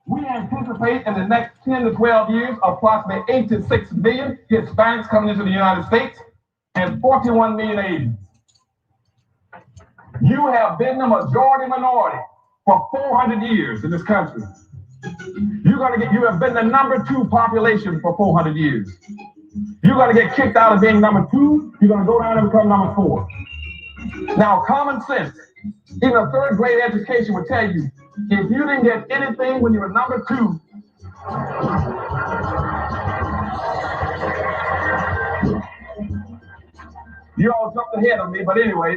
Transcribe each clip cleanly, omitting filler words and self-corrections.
We anticipate in the next 10 to 12 years, approximately 8 to 6 million Hispanics coming into the United States and 41 million Asians. You have been the majority minority for 400 years in this country. You have been the number 2 population for 400 years. You're going to get kicked out of being number 2. You're going to go down and become number 4. Now, common sense, even a 3rd grade education would tell you, if you didn't get anything when you were number 2, you all jumped ahead of me, but anyway,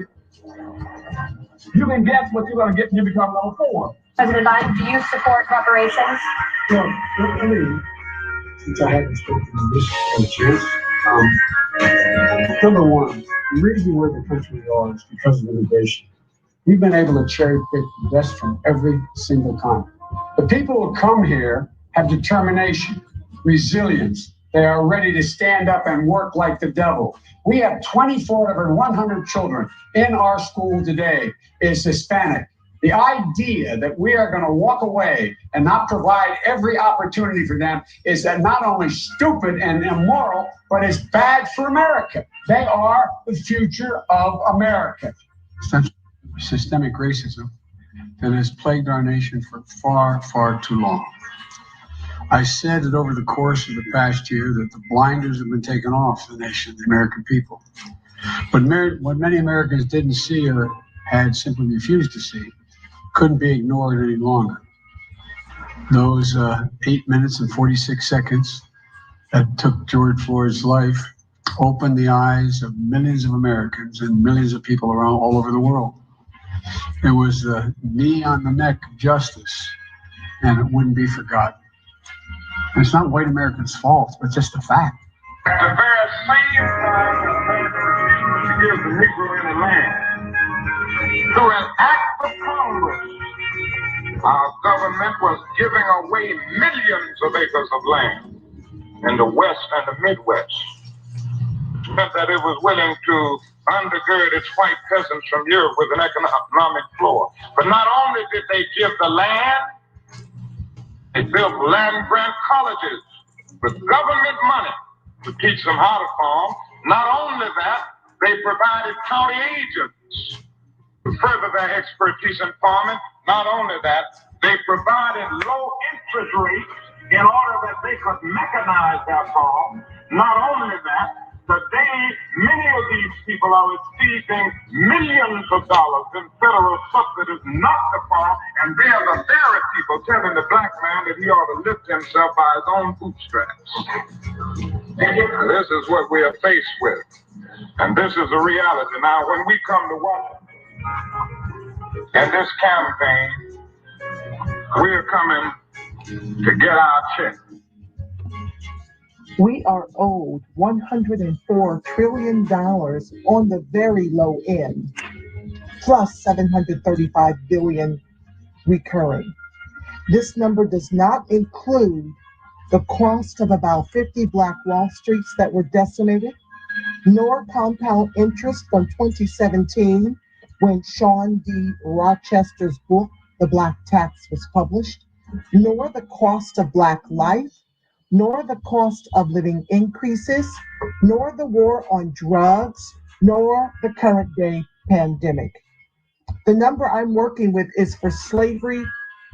you can guess what you're going to get when you become number 4. President Biden, do you support reparations? Well, let me, since I haven't spoken to this chance, number one, the reason where the country we are is because of immigration. We've been able to cherry pick the best from every single time. The people who come here have determination, resilience. They are ready to stand up and work like the devil. We have 24 of every 100 children in our school today is Hispanic. The idea that we are going to walk away and not provide every opportunity for them is that not only stupid and immoral, but it's bad for America. They are the future of America. Systemic racism that has plagued our nation for far, far too long. I said that over the course of the past year that the blinders have been taken off the nation, the American people. But what many Americans didn't see or had simply refused to see couldn't be ignored any longer. Those 8 minutes and 46 seconds that took George Floyd's life opened the eyes of millions of Americans and millions of people around all over the world. It was the knee on the neck of justice, and it wouldn't be forgotten. And it's not white Americans' fault, but just a fact. At the very same time that America refused to give the Negro any land, through an act of Congress, our government was giving away millions of acres of land in the West and the Midwest. It meant that it was willing to undergird its white peasants from Europe with an economic floor. But not only did they give the land, they built land-grant colleges with government money to teach them how to farm. Not only that, they provided county agents to further their expertise in farming. Not only that, they provided low interest rates in order that they could mechanize their farm. Not only that, today, many of these people are receiving millions of dollars in federal subsidies not to farm, and they are the very people telling the black man that he ought to lift himself by his own bootstraps. And this is what we are faced with. And this is a reality. Now, when we come to Washington in this campaign, we are coming to get our check. We are owed $104 trillion on the very low end, plus $735 billion recurring. This number does not include the cost of about 50 Black Wall Streets that were decimated, nor compound interest from 2017 when Sean D. Rochester's book, The Black Tax, was published, nor the cost of Black life, nor the cost of living increases, nor the war on drugs, nor the current day pandemic. The number I'm working with is for slavery,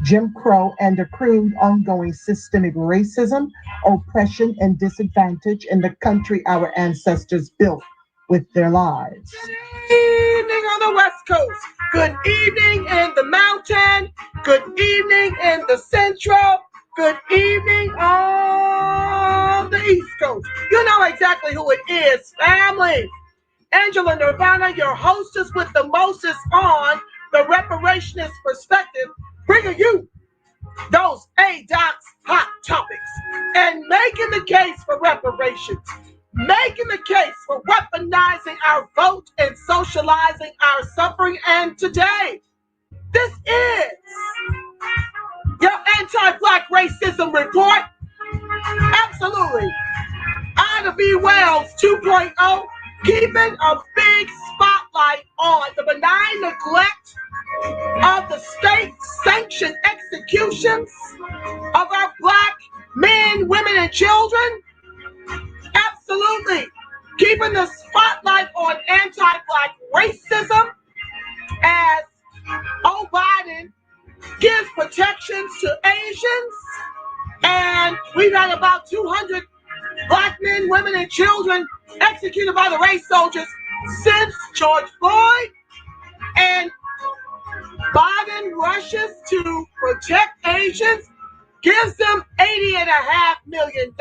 Jim Crow, and accrued ongoing systemic racism, oppression, and disadvantage in the country our ancestors built with their lives. Good evening on the West Coast. Good evening in the mountain. Good evening in the central. Good evening on the East Coast. You know exactly who it is, family. Angela Nirvana, your hostess with the mostest on the Reparationist perspective, bringing you those ADOT's hot topics and making the case for reparations, making the case for weaponizing our vote and socializing our suffering. And today, this is your anti-Black racism report. Absolutely. Ida B. Wells 2.0, keeping a big spotlight on the benign neglect of the state-sanctioned executions of our black men, women, and children? Absolutely. Keeping the spotlight on anti-black racism as Biden gives protections to Asians. And we've had about 200 black men, women, and children executed by the race soldiers since George Floyd. And Biden rushes to protect Asians, gives them $80.5 million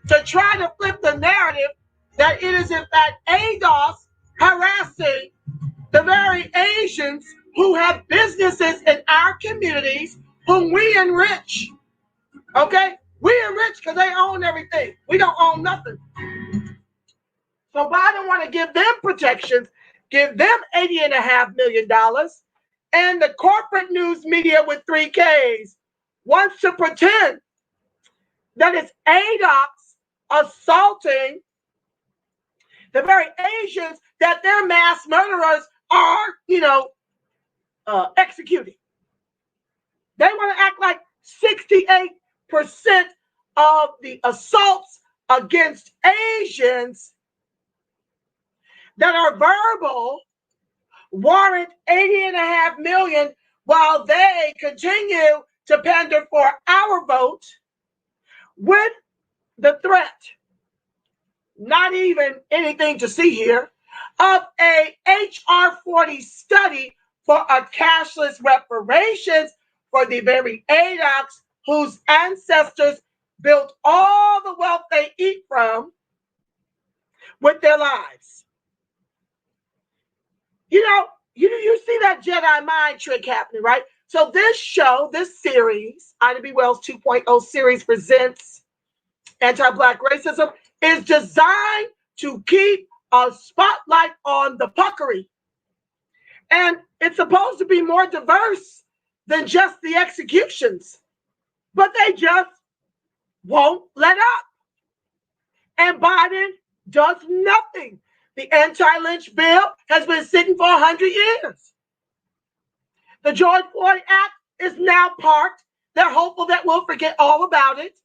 to try to flip the narrative that it is in fact ADOS harassing the very Asians who have businesses in our communities whom we enrich. Okay? We enrich because they own everything. We don't own nothing. So Biden want to give them protections, give them $80.5 million, and the corporate news media with 3 Ks wants to pretend that it's ADOS assaulting the very Asians that their mass murderers are, executing. They want to act like 68% of the assaults against Asians that are verbal warrant $80.5 million, while they continue to pander for our vote with the threat, not even anything to see here, of a HR 40 study for a cashless reparations for the very ADOCs whose ancestors built all the wealth they eat from with their lives. You see that Jedi mind trick happening, right? So this show, this series, Ida B. Wells 2.0 series presents anti-black racism, is designed to keep a spotlight on the puckery. And it's supposed to be more diverse than just the executions. But they just won't let up. And Biden does nothing. The anti-lynch bill has been sitting for 100 years. The George Floyd Act is now parked. They're hopeful that we'll forget all about it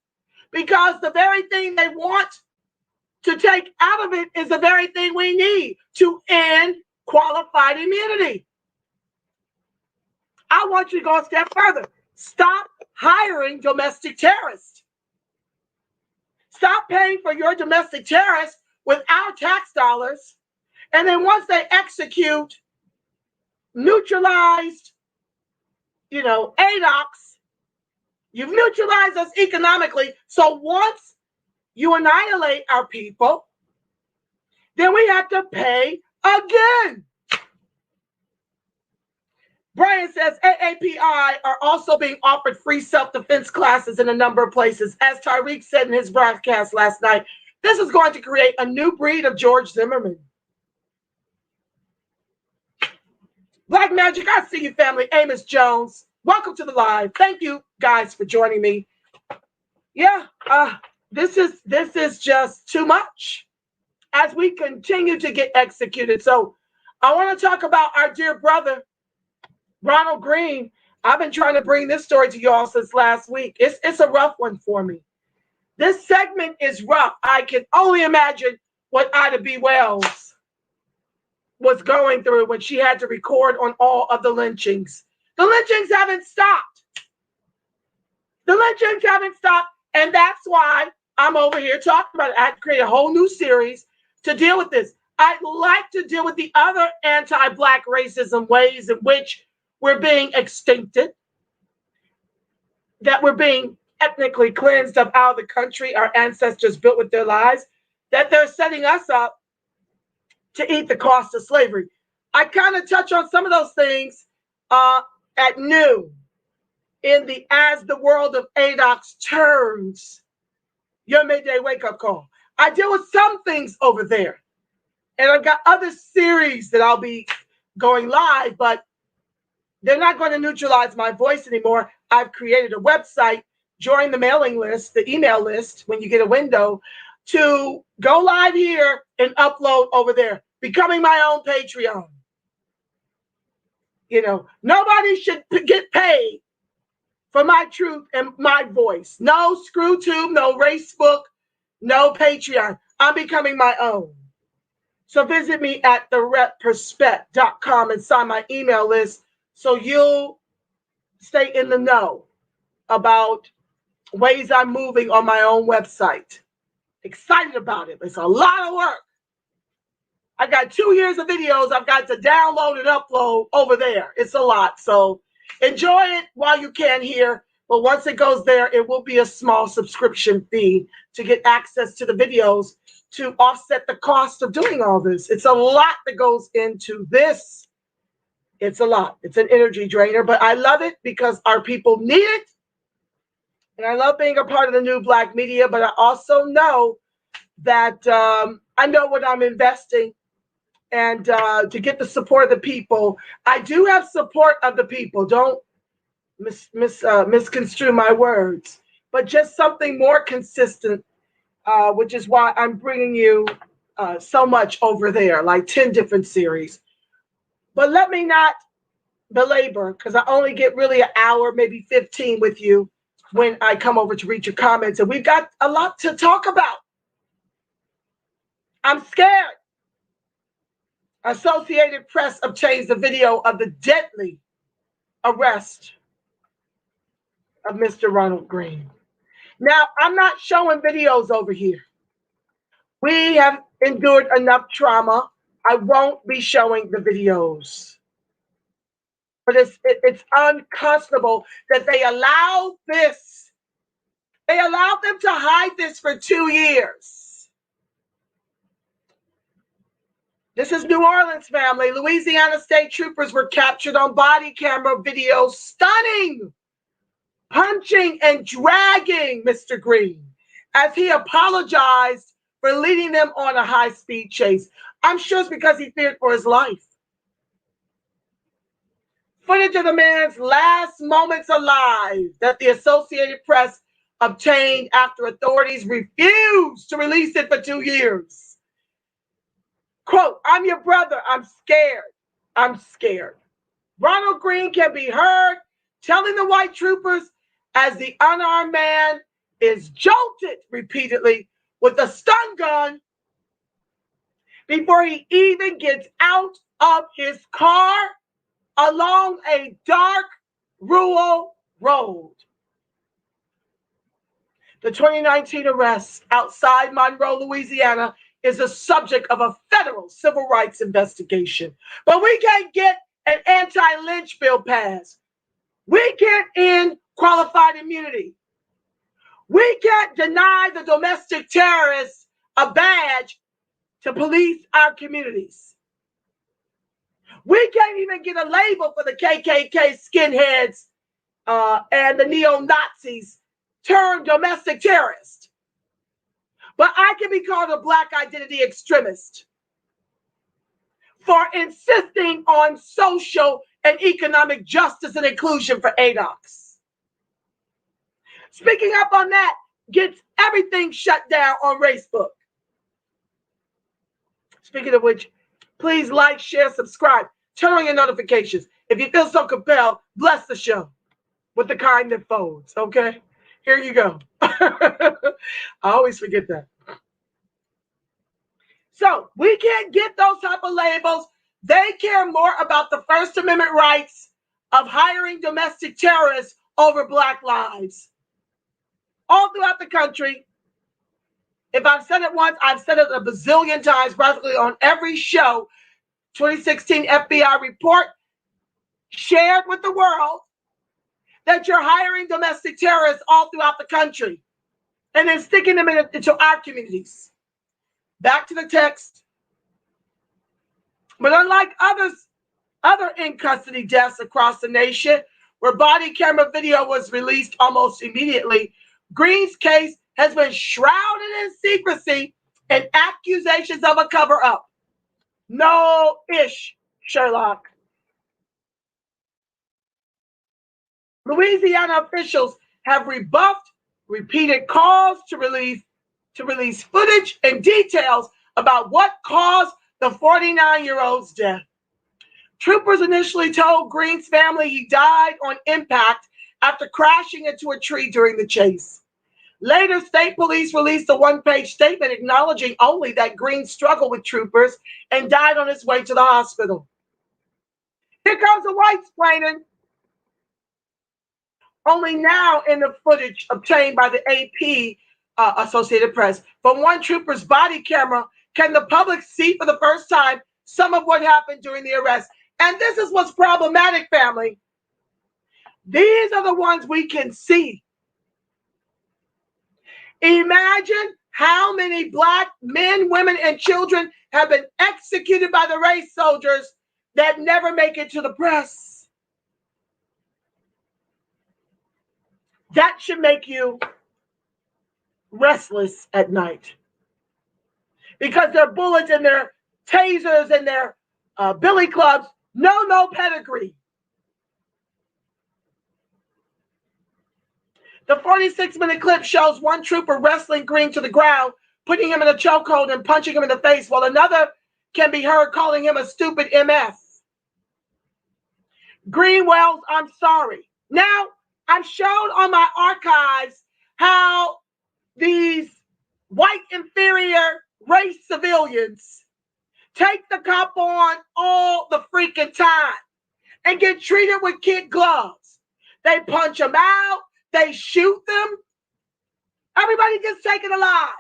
because the very thing they want to take out of it is the very thing we need to end qualified immunity. I want you to go a step further. Stop hiring domestic terrorists. Stop paying for your domestic terrorists with our tax dollars. And then once they execute neutralized, ADOCs, you've neutralized us economically. So once you annihilate our people, then we have to pay again. Brian says AAPI are also being offered free self-defense classes in a number of places. As Tyreek said in his broadcast last night, this is going to create a new breed of George Zimmerman. Black Magic, I see you, family. Amos Jones, welcome to the live. Thank you, guys, for joining me. Yeah, this is just too much as we continue to get executed. So I want to talk about our dear brother, Ronald Greene. I've been trying to bring this story to y'all since last week. It's a rough one for me. This segment is rough. I can only imagine what Ida B. Wells was going through when she had to record on all of the lynchings. The lynchings haven't stopped. The lynchings haven't stopped. And that's why I'm over here talking about it. I had to create a whole new series to deal with this. I'd like to deal with the other anti-black racism ways in which we're being extincted, that we're being ethnically cleansed of out of the country our ancestors built with their lives, that they're setting us up to eat the cost of slavery. I kind of touch on some of those things at noon in the As the World of ADOCs Turns, your midday wake-up call. I deal with some things over there. And I've got other series that I'll be going live, but they're not going to neutralize my voice anymore. I've created a website, join the mailing list, the email list, when you get a window, to go live here and upload over there, becoming my own Patreon. Nobody should get paid for my truth and my voice. No ScrewTube, no Racebook, no Patreon. I'm becoming my own. So visit me at thereperspect.com and sign my email list so you'll stay in the know about ways I'm moving on my own website. Excited about it. It's a lot of work. I got 2 years of videos I've got to download and upload over there. It's a lot. So enjoy it while you can here. But once it goes there, it will be a small subscription fee to get access to the videos to offset the cost of doing all this. It's a lot that goes into this. It's a lot. It's an energy drainer, but I love it because our people need it. And I love being a part of the new Black media, but I also know that I know what I'm investing. And to get the support of the people, I do have support of the people. Don't misconstrue my words, but just something more consistent, which is why I'm bringing you so much over there, like 10 different series. But let me not belabor, because I only get really an hour, maybe 15 with you when I come over to read your comments. And we've got a lot to talk about. I'm scared. Associated Press obtains the video of the deadly arrest of Mr. Ronald Greene. Now, I'm not showing videos over here. We have endured enough trauma. I won't be showing the videos. But it's unconscionable that they allowed this. They allowed them to hide this for 2 years. This is New Orleans, family. Louisiana state troopers were captured on body camera video stunning, punching and dragging Mr. Greene as he apologized for leading them on a high-speed chase. I'm sure it's because he feared for his life. Footage of the man's last moments alive that the Associated Press obtained after authorities refused to release it for 2 years. Quote, "I'm your brother. I'm scared. I'm scared." Ronald Greene can be heard telling the white troopers as the unarmed man is jolted repeatedly with a stun gun before he even gets out of his car along a dark rural road. The 2019 arrest outside Monroe, Louisiana, is a subject of a federal civil rights investigation. But we can't get an anti-lynch bill passed. We can't end qualified immunity. We can't deny the domestic terrorists a badge to police our communities. We can't even get a label for the KKK skinheads and the neo-Nazis turned domestic terrorists. But I can be called a Black identity extremist for insisting on social and economic justice and inclusion for ADOCs. Speaking up on that gets everything shut down on Facebook. Speaking of which, please like, share, subscribe, turn on your notifications. If you feel so compelled, bless the show with the kind that folds, okay? Here you go. I always forget that. So we can't get those type of labels. They care more about the First Amendment rights of hiring domestic terrorists over Black lives. All throughout the country. If I've said it once, I've said it a bazillion times, practically on every show. 2016 FBI report shared with the world that you're hiring domestic terrorists all throughout the country and then sticking them into our communities. Back to the text. But unlike other in-custody deaths across the nation, where body camera video was released almost immediately, Greene's case has been shrouded in secrecy and accusations of a cover-up. No-ish, Sherlock. Louisiana officials have rebuffed repeated calls to release footage and details about what caused the 49-year-old's death. Troopers initially told Greene's family he died on impact after crashing into a tree during the chase. Later, state police released a one-page statement acknowledging only that Greene struggled with troopers and died on his way to the hospital. Here comes the whites planning. Only now in the footage obtained by the AP Associated Press from one trooper's body camera can the public see for the first time some of what happened during the arrest. And this is what's problematic, family. These are the ones we can see. Imagine how many black men, women, and children have been executed by the race soldiers that never make it to the press. That should make you restless at night, because their bullets and their tasers and their billy clubs know no pedigree. The 46-minute clip shows one trooper wrestling Greene to the ground, putting him in a chokehold and punching him in the face, while another can be heard calling him a stupid MF. Greene wails, "I'm sorry." Now, I've shown on my archives how these white inferior race civilians take the cop on all the freaking time and get treated with kid gloves. They punch them out. They shoot them. Everybody gets taken alive.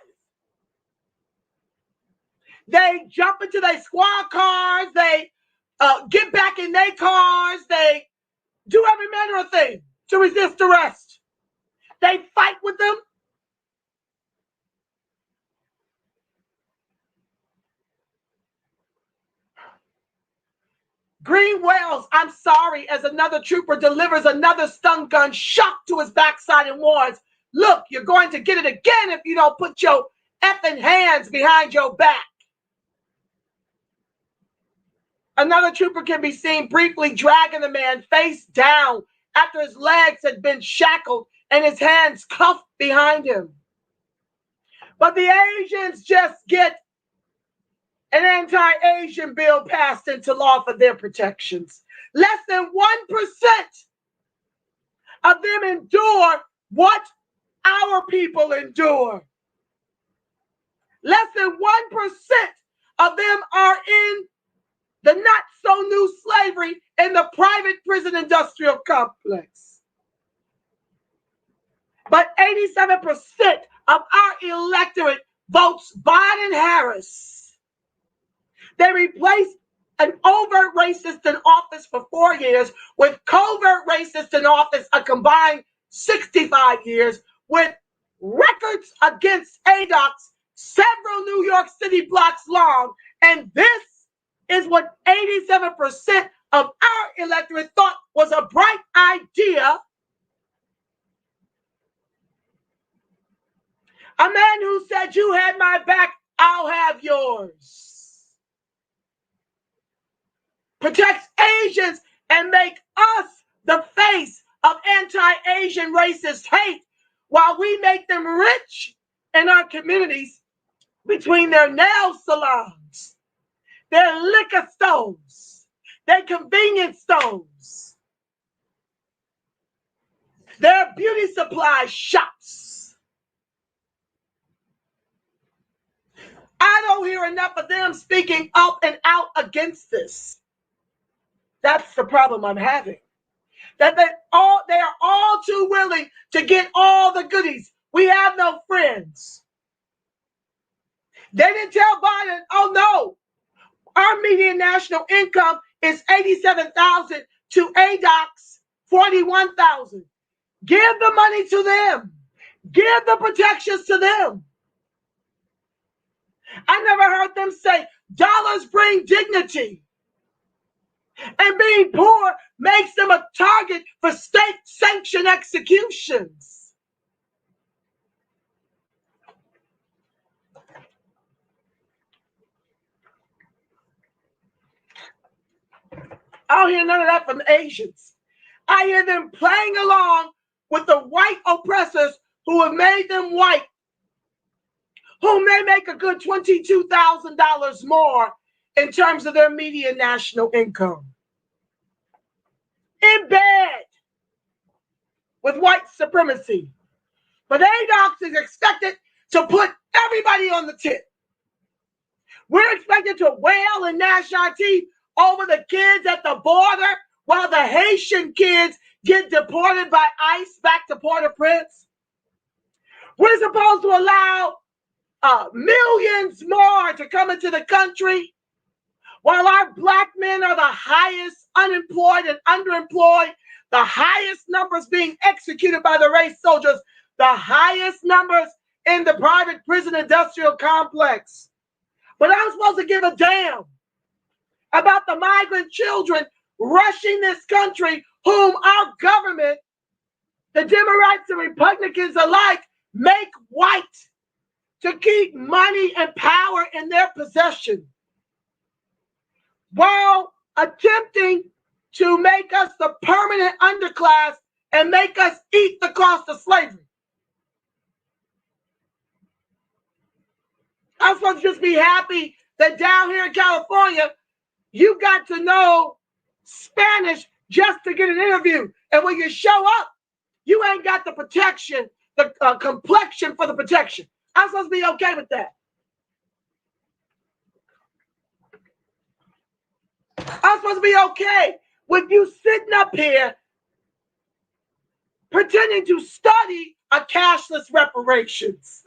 They jump into their squad cars. They get back in their cars. They do every manner of thing to resist arrest. They fight with them. Greene wails, "I'm sorry," as another trooper delivers another stun gun shot to his backside and warns, "Look, you're going to get it again if you don't put your effing hands behind your back." Another trooper can be seen briefly dragging the man face down after his legs had been shackled and his hands cuffed behind him. But the Asians just get an anti-Asian bill passed into law for their protections. Less than 1% of them endure what our people endure. Less than 1% of them are in the not-so-new slavery in the private prison industrial complex. But 87% of our electorate votes Biden-Harris. They replaced an overt racist in office for 4 years with covert racist in office a combined 65 years, with records against ADOCs several New York City blocks long. And this is what 87% of our electorate thought was a bright idea. A man who said, "You had my back, I'll have yours." Protects Asians and make us the face of anti-Asian racist hate, while we make them rich in our communities between their nail salons, their liquor stores, their convenience stores, their beauty supply shops. I don't hear enough of them speaking up and out against this. That's the problem I'm having. That they are all too willing to get all the goodies. We have no friends. They didn't tell Biden, "Oh no, our median national income is $87,000 to ADOC's $41,000. Give the money to them. Give the protections to them." I never heard them say dollars bring dignity. And being poor makes them a target for state-sanctioned executions. I don't hear none of that from Asians. I hear them playing along with the white oppressors who have made them white, who may make a good $22,000 more in terms of their median national income. In bed. with white supremacy. But ADOX is expected to put everybody on the tip. We're expected to wail and gnash our teeth over the kids at the border while the Haitian kids get deported by ICE back to Port-au-Prince. We're supposed to allow millions more to come into the country while our black men are the highest unemployed and underemployed, the highest numbers being executed by the race soldiers, the highest numbers in the private prison industrial complex. But I'm supposed to give a damn about the migrant children rushing this country, whom our government, the Democrats and Republicans alike, make white to keep money and power in their possession, while attempting to make us the permanent underclass and make us eat the cost of slavery. I'm supposed to just be happy that down here in California, you got to know Spanish just to get an interview. And when you show up, you ain't got the protection, the complexion for the protection. I'm supposed to be okay with that. I'm supposed to be okay with you sitting up here pretending to study a cashless reparations.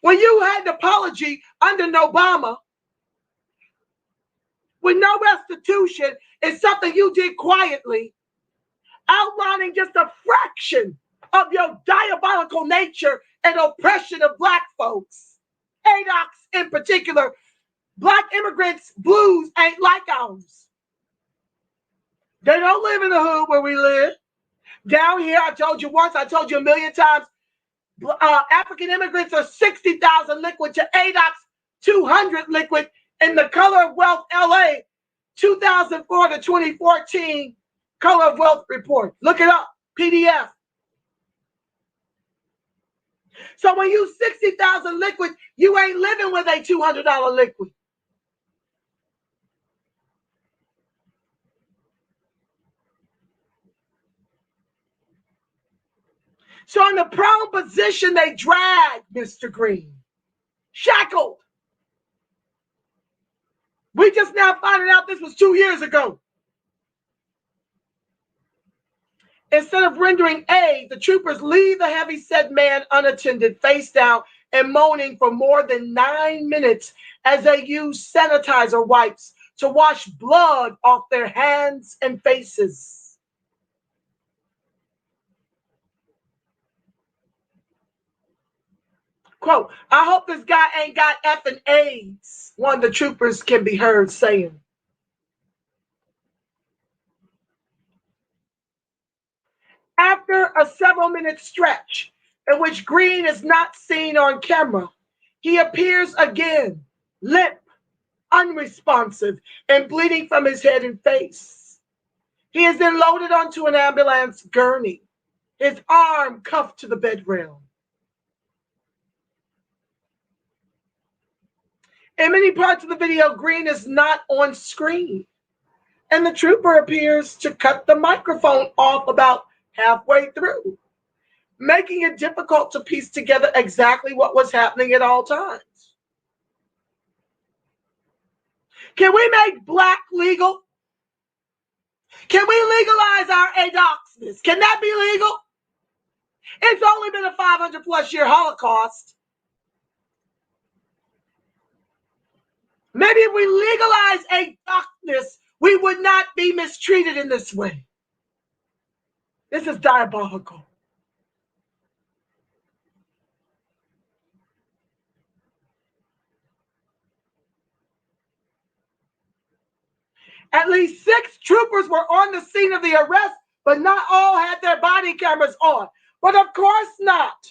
When you had an apology under Obama, with no restitution, is something you did quietly, outlining just a fraction of your diabolical nature and oppression of black folks. ADOX in particular, black immigrants' blues ain't like ours. They don't live in the hood where we live. Down here, I told you once, I told you a million times, African immigrants are 60,000 liquid to ADOX 200 liquid in the Color of Wealth LA 2004 to 2014 Color of Wealth report. Look it up, PDF. So when you 60,000 liquid, you ain't living with a $200 liquid. So in the prone position, they drag Mr. Greene, shackled. We just now finding out this was 2 years ago. Instead of rendering aid, the troopers leave the heavy-set man unattended, face down, and moaning for more than 9 minutes as they use sanitizer wipes to wash blood off their hands and faces. Quote, I hope this guy ain't got effing AIDS, one of the troopers can be heard saying. After a several-minute stretch in which Greene is not seen on camera, he appears again, limp, unresponsive, and bleeding from his head and face. He is then loaded onto an ambulance gurney, his arm cuffed to the bed rail. In many parts of the video, Greene is not on screen, and the trooper appears to cut the microphone off about halfway through, making it difficult to piece together exactly what was happening at all times. Can we make black legal? Can we legalize our ADOXness? Can that be legal? It's only been a 500+ year Holocaust. Maybe if we legalize ADOXness, we would not be mistreated in this way. This is diabolical. At least 6 troopers were on the scene of the arrest, but not all had their body cameras on. But of course not.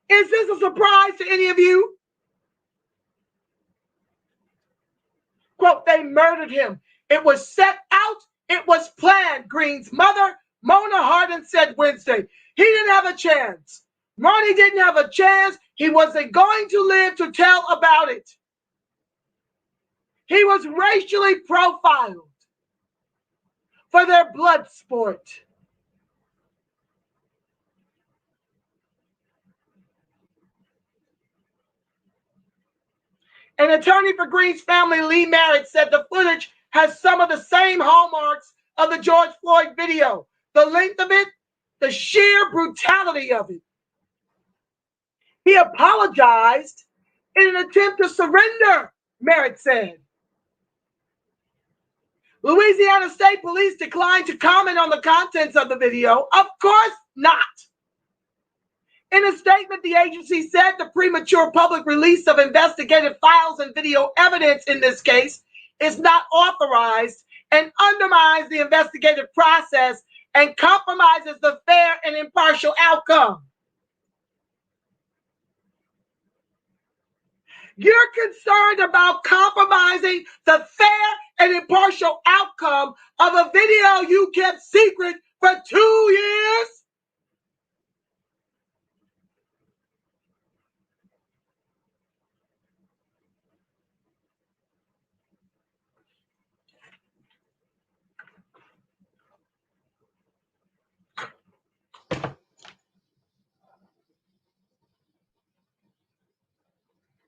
Is this a surprise to any of you? Quote, they murdered him. It was set out. It was planned, Greene's mother, Mona Hardin, said Wednesday. He didn't have a chance. Ronnie didn't have a chance. He wasn't going to live to tell about it. He was racially profiled for their blood sport. An attorney for Greene's family, Lee Merritt, said the footage has some of the same hallmarks of the George Floyd video. The length of it, the sheer brutality of it. He apologized in an attempt to surrender, Merritt said. Louisiana State Police declined to comment on the contents of the video. Of course not. In a statement, the agency said the premature public release of investigative files and video evidence in this case is not authorized and undermines the investigative process and compromises the fair and impartial outcome. You're concerned about compromising the fair and impartial outcome of a video you kept secret for 2 years?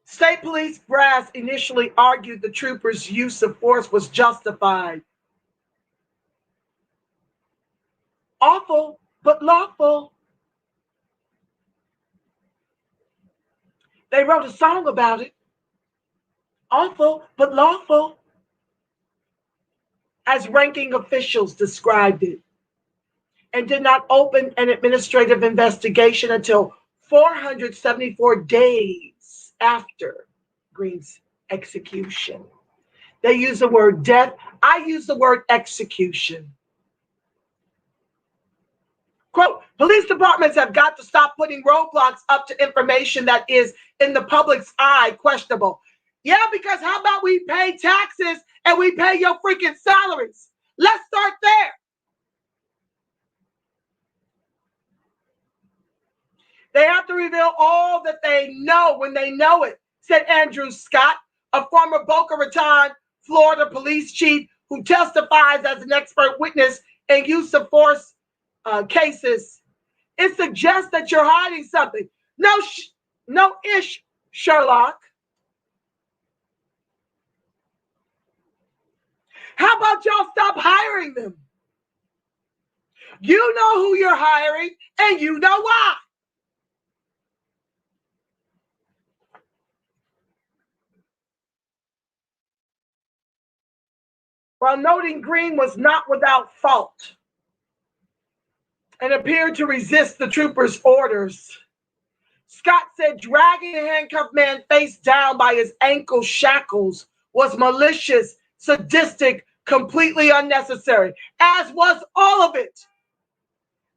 State police brass initially argued the troopers' use of force was justified. Awful, but lawful. They wrote a song about it. Awful, but lawful, as ranking officials described it, and did not open an administrative investigation until 474 days after Greene's execution. They use the word death. I use the word execution. Quote, police departments have got to stop putting roadblocks up to information that is, in the public's eye, questionable. Yeah, because how about we pay taxes and we pay your freaking salaries? Let's start there. They have to reveal all that they know when they know it, said Andrew Scott, a former Boca Raton, Florida police chief who testifies as an expert witness in use of force cases. It suggests that you're hiding something. No ish, Sherlock. How about y'all stop hiring them? You know who you're hiring, and you know why. While noting Greene was not without fault and appeared to resist the troopers' orders, Scott said dragging the handcuffed man face down by his ankle shackles was malicious, sadistic, completely unnecessary, as was all of it,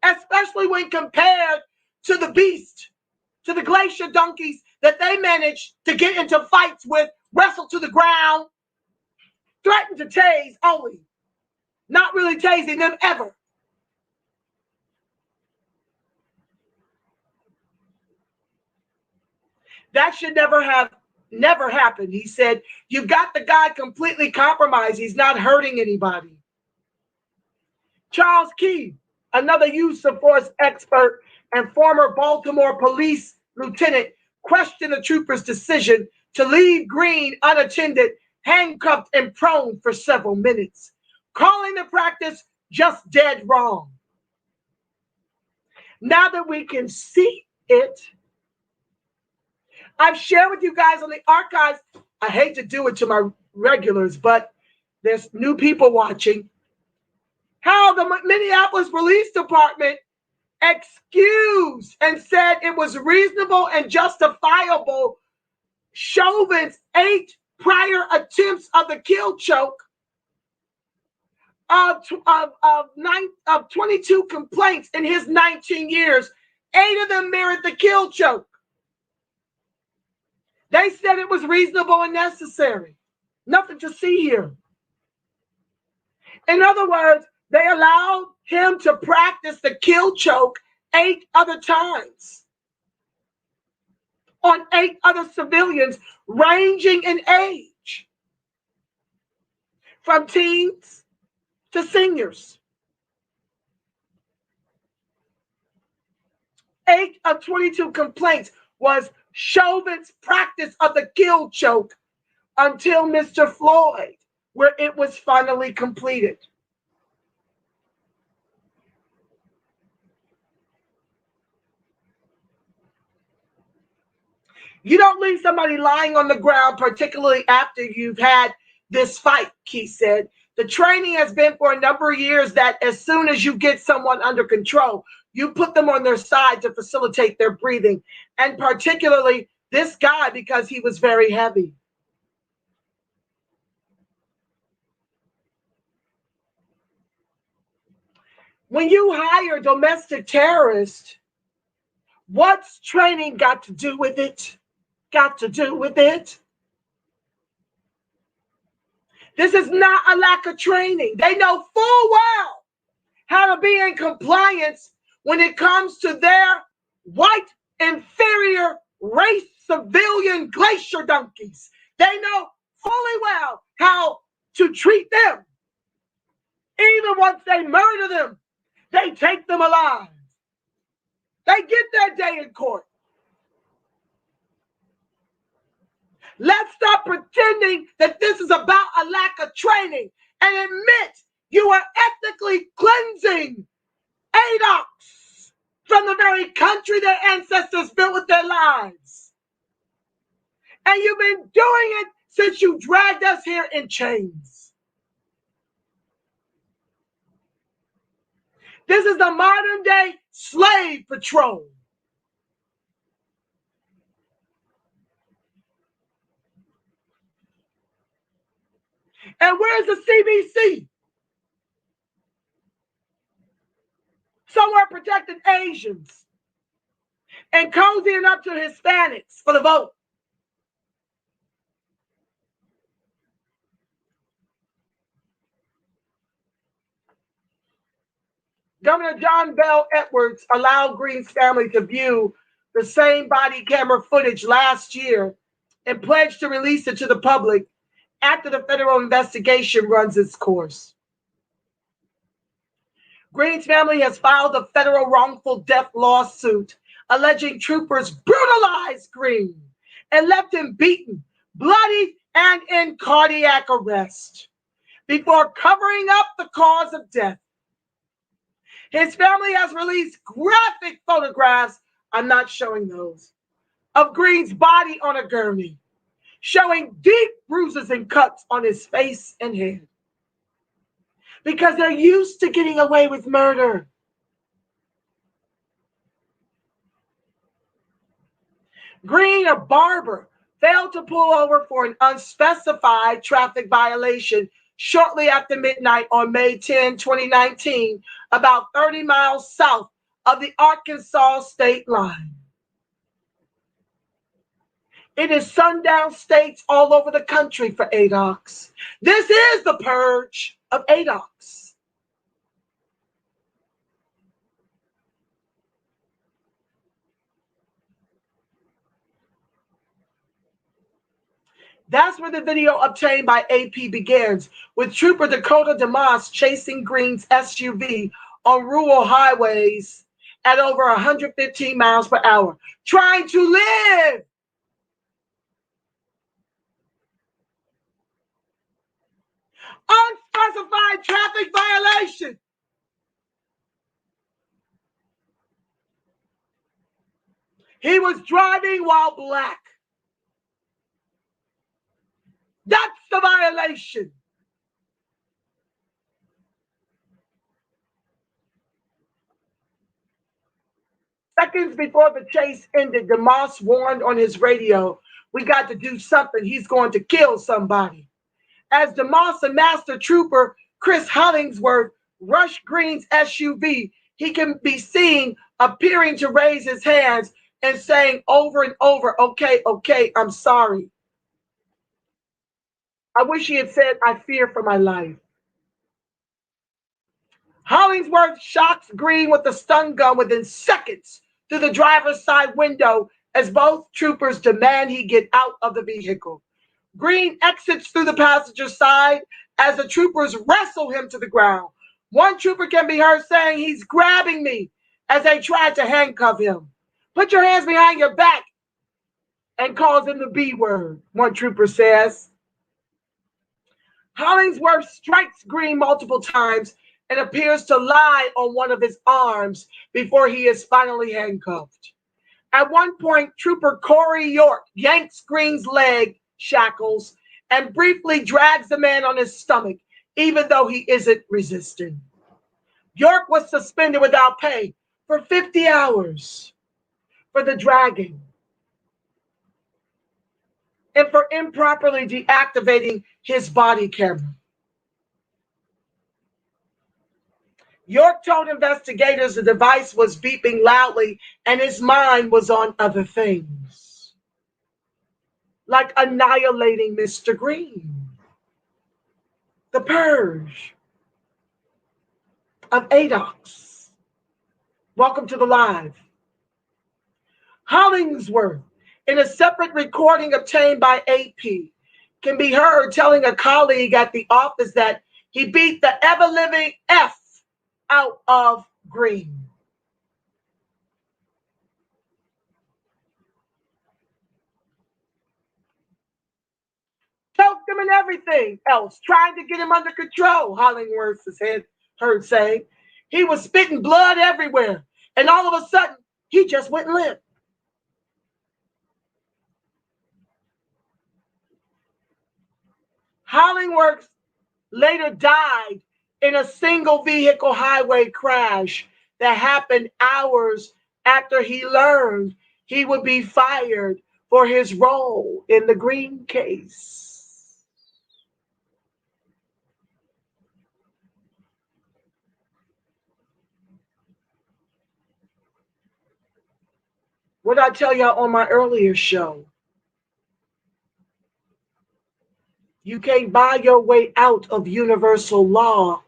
especially when compared to the beast, to the glacier donkeys that they managed to get into fights with, wrestle to the ground, threaten to tase only, not really tasing them ever. That should never happened. He said, you've got the guy completely compromised. He's not hurting anybody. Charles Key, another use of force expert and former Baltimore police lieutenant, questioned the troopers' decision to leave Greene unattended, handcuffed and prone for several minutes, calling the practice just dead wrong. Now that we can see it, I've shared with you guys on the archives. I hate to do it to my regulars, but there's new people watching. How the Minneapolis Police Department excused and said it was reasonable and justifiable Chauvin's 8 prior attempts of the kill choke of 22 complaints in his 19 years. 8 of them mirrored the kill choke. They said it was reasonable and necessary. Nothing to see here. In other words, they allowed him to practice the kill choke 8 other times on 8 other civilians ranging in age, from teens to seniors. 8 of 22 complaints was Chauvin's practice of the kill choke until Mr. Floyd, where it was finally completed. You don't leave somebody lying on the ground, particularly after you've had this fight, Keith said. The training has been for a number of years that as soon as you get someone under control, you put them on their side to facilitate their breathing. And particularly this guy, because he was very heavy. When you hire domestic terrorists, what's training got to do with it? Got to do with it? This is not a lack of training. They know full well how to be in compliance when it comes to their white inferior race civilian glacier donkeys. They know fully well how to treat them. Even once they murder them, they take them alive. They get their day in court. Let's stop pretending that this is about a lack of training and admit you are ethically cleansing ADOX from the very country their ancestors built with their lives. And you've been doing it since you dragged us here in chains. This is the modern day slave patrol. And where's the CBC? Somewhere protecting Asians and cozying up to Hispanics for the vote. Governor John Bell Edwards allowed Greene's family to view the same body camera footage last year and pledged to release it to the public after the federal investigation runs its course. Greene's family has filed a federal wrongful death lawsuit alleging troopers brutalized Greene and left him beaten, bloody, and in cardiac arrest before covering up the cause of death. His family has released graphic photographs, I'm not showing those, of Greene's body on a gurney, showing deep bruises and cuts on his face and head. Because they're used to getting away with murder. Greene, a barber, failed to pull over for an unspecified traffic violation shortly after midnight on May 10, 2019, about 30 miles south of the Arkansas state line. It is sundown states all over the country for ADOX. This is the purge of ADOX. That's where the video obtained by AP begins, with Trooper Dakota DeMoss chasing Greene's SUV on rural highways at over 115 miles per hour, trying to live. Unspecified traffic violation. He was driving while black. That's the violation. Seconds before the chase ended, DeMoss warned on his radio, "We got to do something. He's going to kill somebody." As DeMoss and Master Trooper Chris Hollingsworth rushed Greene's SUV, he can be seen appearing to raise his hands and saying over and over, "Okay, okay, I'm sorry." I wish he had said, "I fear for my life." Hollingsworth shocks Greene with a stun gun within seconds through the driver's side window as both troopers demand he get out of the vehicle. Greene exits through the passenger side as the troopers wrestle him to the ground. One trooper can be heard saying, "He's grabbing me," as they try to handcuff him. "Put your hands behind your back," and calls him the B word, one trooper says. Hollingsworth strikes Greene multiple times and appears to lie on one of his arms before he is finally handcuffed. At one point, Trooper Corey York yanks Greene's leg shackles and briefly drags the man on his stomach, even though he isn't resisting. York was suspended without pay for 50 hours for the dragging and for improperly deactivating his body camera. York told investigators the device was beeping loudly and his mind was on other things, like annihilating Mr. Greene, the purge of ADOX. Welcome to the live. Hollingsworth, in a separate recording obtained by AP, can be heard telling a colleague at the office that he beat the ever-living F out of Greene. Choked him and everything else, trying to get him under control, Hollingsworth is heard saying. He was spitting blood everywhere, and all of a sudden, he just went limp. Hollingsworth later died in a single vehicle highway crash that happened hours after he learned he would be fired for his role in the Greene case. What did I tell y'all on my earlier show? You can't buy your way out of universal law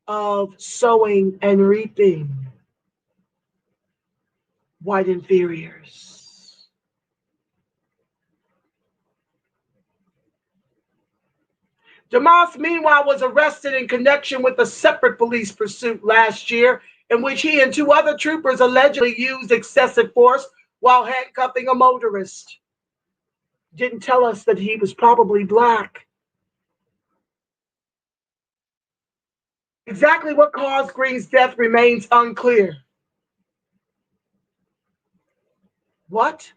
of sowing and reaping. White inferiors. DeMoss, meanwhile, was arrested in connection with a separate police pursuit last year in which he and two other troopers allegedly used excessive force while handcuffing a motorist. Didn't tell us that he was probably black. Exactly what caused Greene's death remains unclear. What?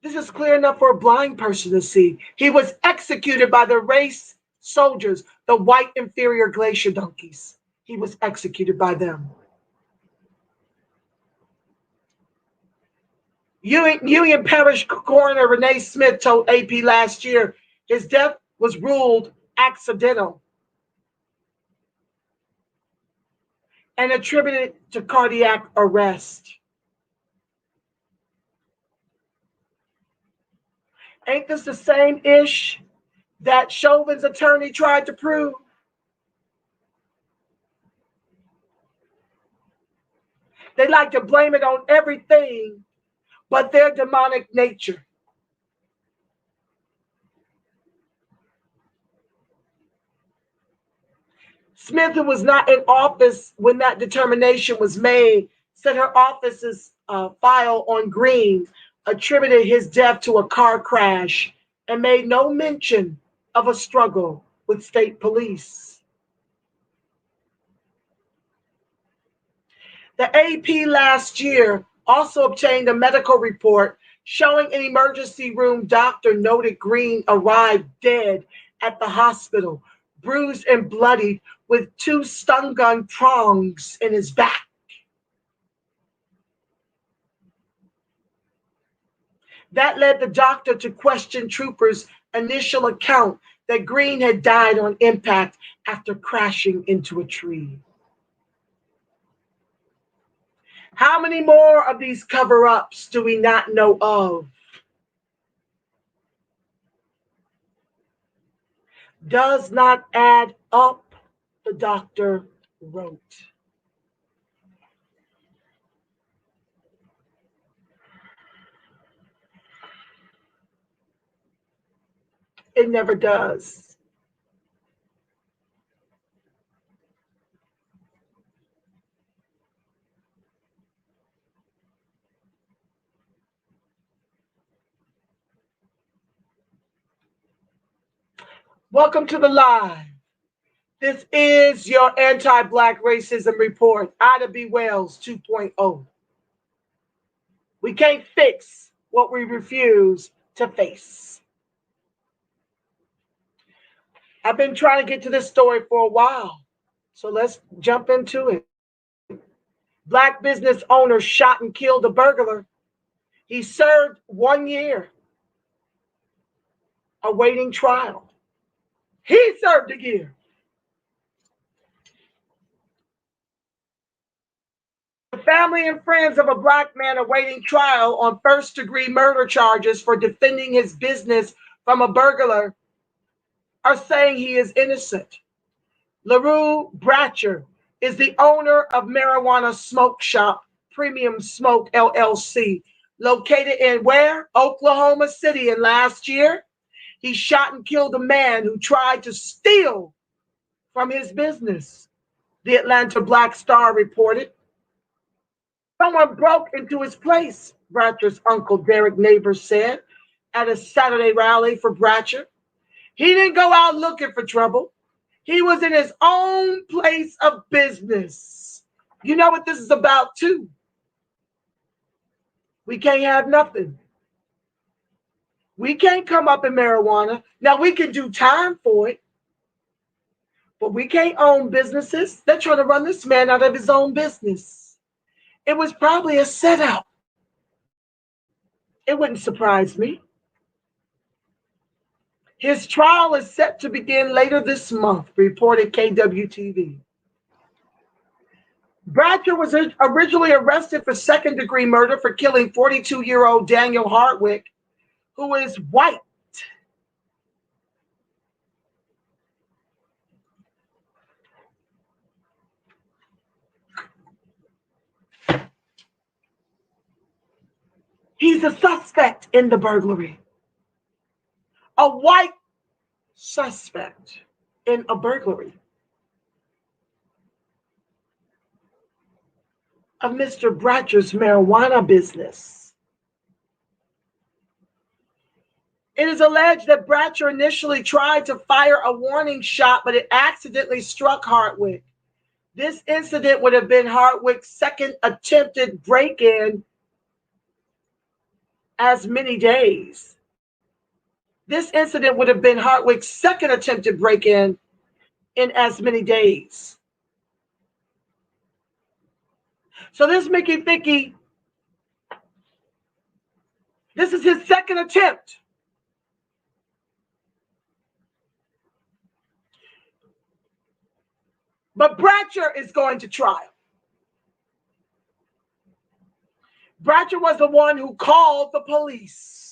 This is clear enough for a blind person to see. He was executed by the race soldiers, the white inferior glacier donkeys. He was executed by them. Union Parish Coroner Renee Smith told AP last year his death was ruled accidental and attributed to cardiac arrest. Ain't this the same ish that Chauvin's attorney tried to prove? They like to blame it on everything but their demonic nature. Smith, who was not in office when that determination was made, said her office's file on Greene attributed his death to a car crash and made no mention of a struggle with state police. The AP last year also obtained a medical report showing an emergency room doctor noted Greene arrived dead at the hospital, bruised and bloodied with 2 stun gun prongs in his back. That led the doctor to question troopers' initial account that Greene had died on impact after crashing into a tree. How many more of these cover-ups do we not know of? Does not add up, the doctor wrote. It never does. Welcome to the live. This is your anti-Black racism report, Ida B. Wells 2.0. We can't fix what we refuse to face. I've been trying to get to this story for a while, so let's jump into it. Black business owner shot and killed a burglar. He served 1 year awaiting trial. He served a year. The family and friends of a Black man awaiting trial on first-degree murder charges for defending his business from a burglar are saying he is innocent. LaRue Bratcher is the owner of marijuana smoke shop, Premium Smoke LLC, located in where? Oklahoma City. And last year, he shot and killed a man who tried to steal from his business, the Atlanta Black Star reported. Someone broke into his place, Bratcher's uncle Derek Neighbors said at a Saturday rally for Bratcher. He didn't go out looking for trouble. He was in his own place of business. You know what this is about, too? We can't have nothing. We can't come up in marijuana. Now, we can do time for it, but we can't own businesses. They're trying to run this man out of his own business. It was probably a setup. It wouldn't surprise me. His trial is set to begin later this month, reported KWTV. Bratcher was originally arrested for second-degree murder for killing 42-year-old Daniel Hardwick, who is white. He's a suspect in the burglary. A white suspect in a burglary of Mr. Bratcher's marijuana business. It is alleged that Bratcher initially tried to fire a warning shot, but it accidentally struck Hardwick. This incident would have been Hardwick's second attempted break-in as many days. This incident would have been Hardwick's second attempted break-in in as many days. So this Mickey Vicky, this is his second attempt. But Bratcher is going to trial. Bratcher was the one who called the police.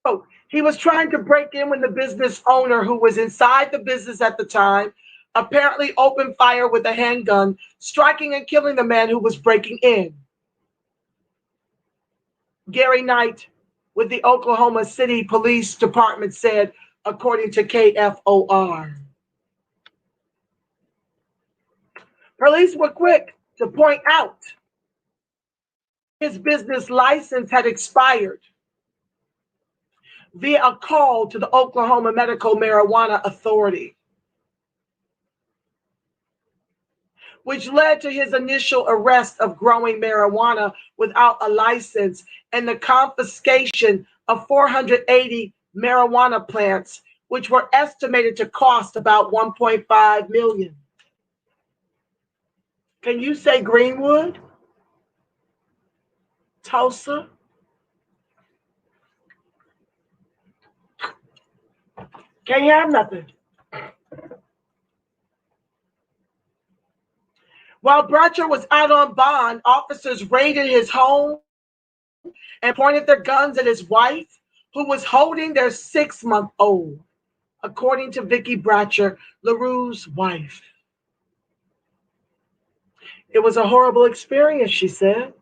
So he was trying to break in when the business owner, who was inside the business at the time, apparently opened fire with a handgun, striking and killing the man who was breaking in. Gary Knight with the Oklahoma City Police Department said, according to KFOR. Police were quick to point out his business license had expired via a call to the Oklahoma Medical Marijuana Authority, which led to his initial arrest of growing marijuana without a license and the confiscation of 480 marijuana plants, which were estimated to cost about $1.5 million. Can you say Greenwood? Tulsa? Can't have nothing. While Bratcher was out on bond, officers raided his home and pointed their guns at his wife, who was holding their 6-month-old, according to Vicky Bratcher, LaRue's wife. It was a horrible experience, she said.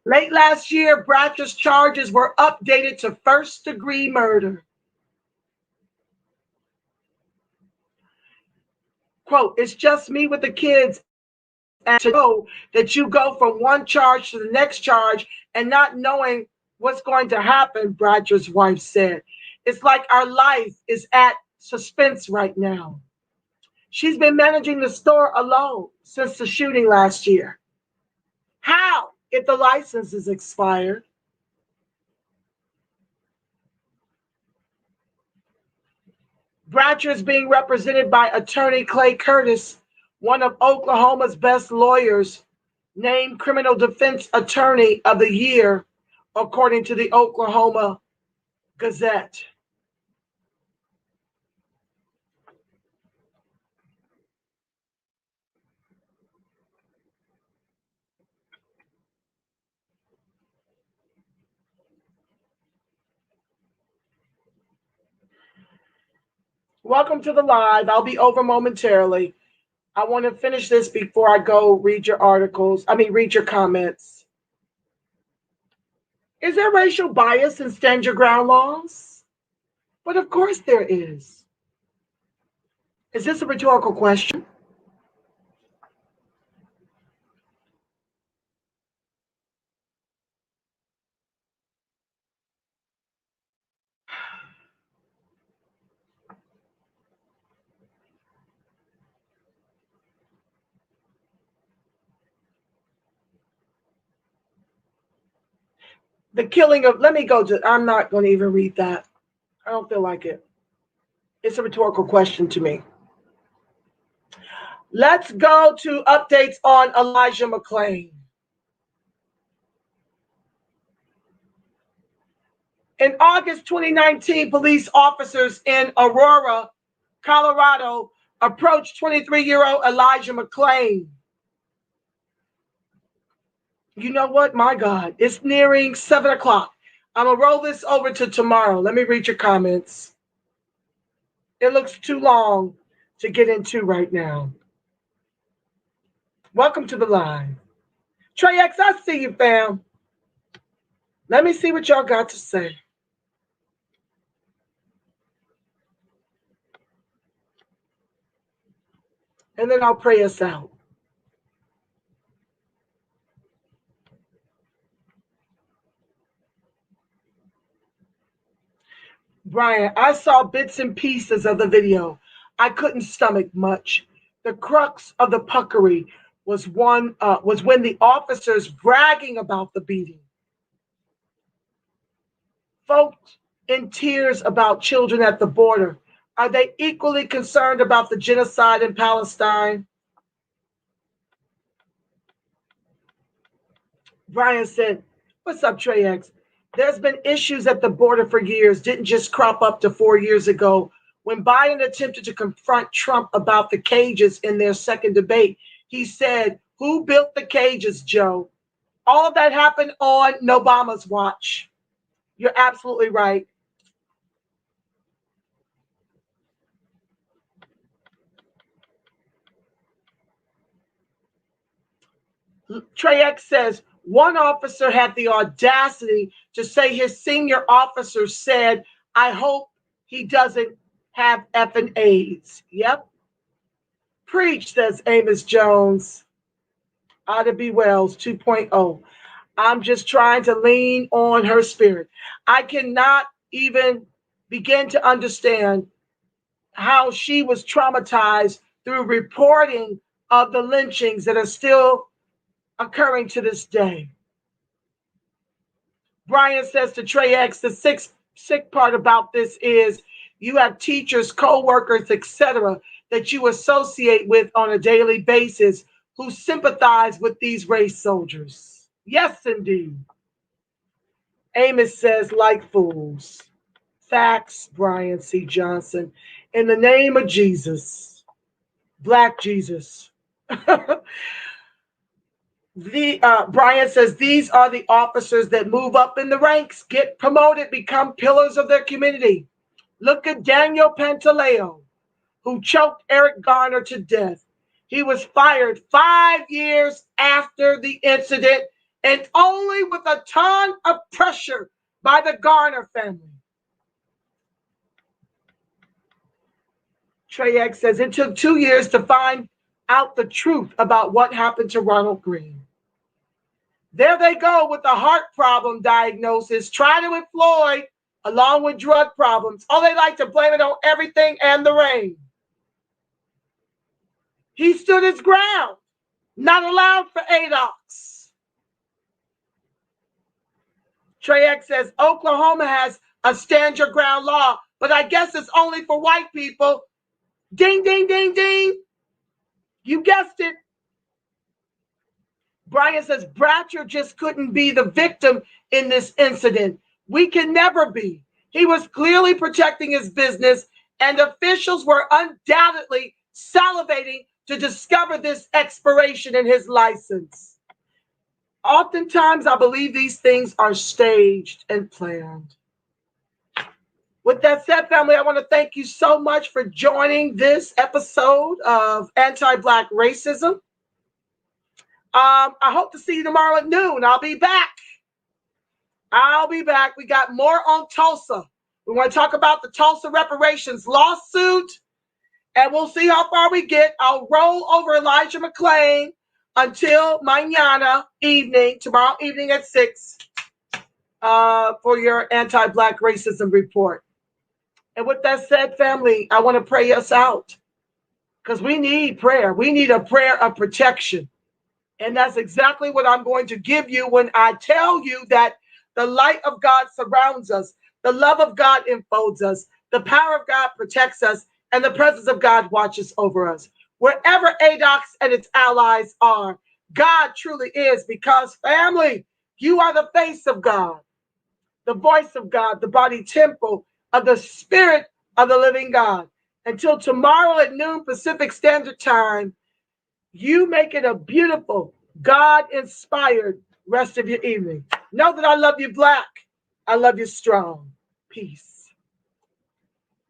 Late last year, Bratcher's charges were updated to first-degree murder. Quote, it's just me with the kids, and to know that you go from one charge to the next charge and not knowing what's going to happen, Bratcher's wife said. It's like our life is at suspense right now. She's been managing the store alone since the shooting last year. How, if the license is expired? Bratcher is being represented by attorney Clay Curtis, one of Oklahoma's best lawyers, named Criminal Defense Attorney of the Year, according to the Oklahoma Gazette. Welcome to the live. I'll be over momentarily. I want to finish this before I go read your articles. Read your comments. Is there racial bias in stand your ground laws? But of course there is. Is this a rhetorical question? The killing of, I'm not going to even read that. I don't feel like it. It's a rhetorical question to me. Let's go to updates on Elijah McClain. In August 2019, police officers in Aurora, Colorado, approached 23-year-old Elijah McClain. You know what? My God, it's nearing 7 o'clock. I'm going to roll this over to tomorrow. Let me read your comments. It looks too long to get into right now. Welcome to the live. Trey X, I see you, fam. Let me see what y'all got to say. And then I'll pray us out. Brian, I saw bits and pieces of the video. I couldn't stomach much. The crux of the puckery was when the officers bragging about the beating. Folks in tears about children at the border. Are they equally concerned about the genocide in Palestine? Brian said, what's up, Trey X? There's been issues at the border for years, didn't just crop up to 4 years ago. When Biden attempted to confront Trump about the cages in their second debate, he said, who built the cages, Joe? All of that happened on Obama's watch. You're absolutely right. Trey X says, one officer had the audacity to say his senior officer said, I hope he doesn't have effing AIDS. Yep. Preach, says Amos Jones. Ida B. Wells 2.0. I'm just trying to lean on her spirit. I cannot even begin to understand how she was traumatized through reporting of the lynchings that are still occurring to this day. Brian says to Trey X, the sick part about this is you have teachers, co-workers, etc., that you associate with on a daily basis who sympathize with these race soldiers. Yes, indeed. Amos says, like fools. Facts, Brian C. Johnson. In the name of Jesus, Black Jesus. Brian says, these are the officers that move up in the ranks, get promoted, become pillars of their community. Look at Daniel Pantaleo, who choked Eric Garner to death. He was fired 5 years after the incident and only with a ton of pressure by the Garner family. Trey X says, it took 2 years to find out the truth about what happened to Ronald Greene. There they go with the heart problem diagnosis. Tried it with Floyd. along with drug problems. Oh, they like to blame it on everything and the rain. He stood his ground. Not allowed for ADOX. Trey X says, Oklahoma has a stand your ground law, but I guess it's only for white people. Ding, ding, ding, ding. You guessed it. Brian says, Bratcher just couldn't be the victim in this incident. We can never be. He was clearly protecting his business, and officials were undoubtedly salivating to discover this expiration in his license. Oftentimes, I believe these things are staged and planned. With that said, family, I want to thank you so much for joining this episode of Anti-Black Racism. I hope to see you tomorrow at noon. I'll be back. We got more on Tulsa. We want to talk about the Tulsa Reparations lawsuit, and we'll see how far we get. I'll roll over Elijah McClain until tomorrow evening at 6 for your Anti-Black Racism report. And with that said, family, I want to pray us out because we need prayer. We need a prayer of protection. And that's exactly what I'm going to give you when I tell you that the light of God surrounds us, the love of God enfolds us, the power of God protects us, and the presence of God watches over us. Wherever ADOX and its allies are, God truly is, because, family, you are the face of God, the voice of God, the body temple of the Spirit of the living God. Until tomorrow at noon Pacific Standard Time, you make it a beautiful, God-inspired rest of your evening. Know that I love you black. I love you strong. Peace.